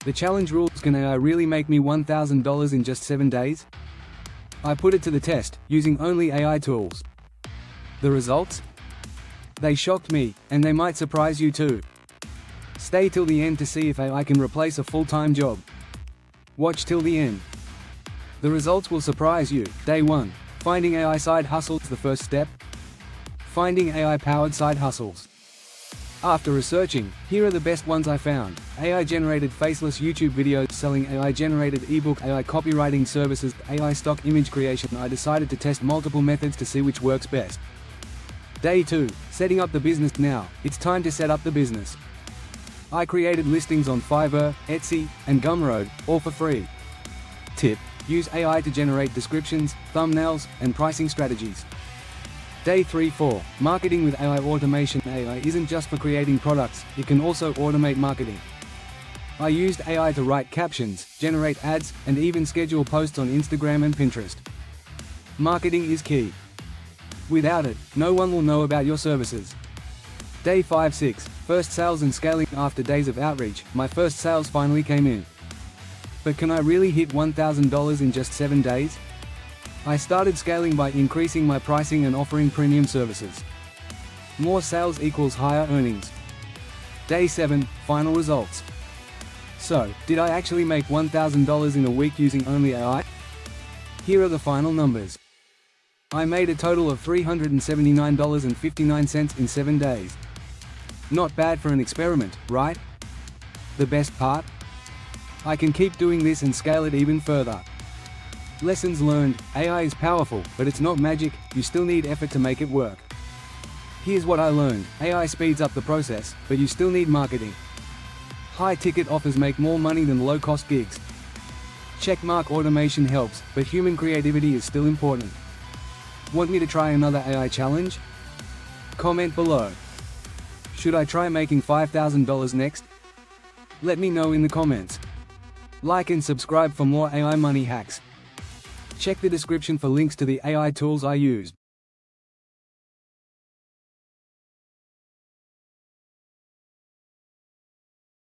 The challenge rules: can AI really make me $1,000 in just 7 days? I put it to the test, using only AI tools. The results? They shocked me, and they might surprise you too. Stay till the end to see if AI can replace a full-time job. Watch till the end. The results will surprise you. Day 1. Finding AI side hustles. The first step? Finding AI-powered side hustles. After researching, here are the best ones I found. AI-generated faceless YouTube videos, selling AI-generated ebook, AI copywriting services, AI stock image creation. I decided to test multiple methods to see which works best. Day 2. Setting up the business. Now, it's time to set up the business. I created listings on Fiverr, Etsy, and Gumroad, all for free. Tip: use AI to generate descriptions, thumbnails, and pricing strategies. Day 3-4. Marketing with AI automation. AI isn't just for creating products, it can also automate marketing. I used AI to write captions, generate ads, and even schedule posts on Instagram and Pinterest. Marketing is key. Without it, no one will know about your services. Day 5-6. First sales and scaling. After days of outreach, my first sales finally came in. But can I really hit $1,000 in just 7 days? I started scaling by increasing my pricing and offering premium services. More sales equals higher earnings. Day 7. Final results. So, did I actually make $1,000 in a week using only AI? Here are the final numbers. I made a total of $379.59 in 7 days. Not bad for an experiment, right? The best part? I can keep doing this and scale it even further. Lessons learned: AI is powerful, but it's not magic, you still need effort to make it work. Here's what I learned: AI speeds up the process, but you still need marketing. High-ticket offers make more money than low-cost gigs. Checkmark automation helps, but human creativity is still important. Want me to try another AI challenge? Comment below. Should I try making $5,000 next? Let me know in the comments. Like and subscribe for more AI money hacks. Check the description for links to the AI tools I used.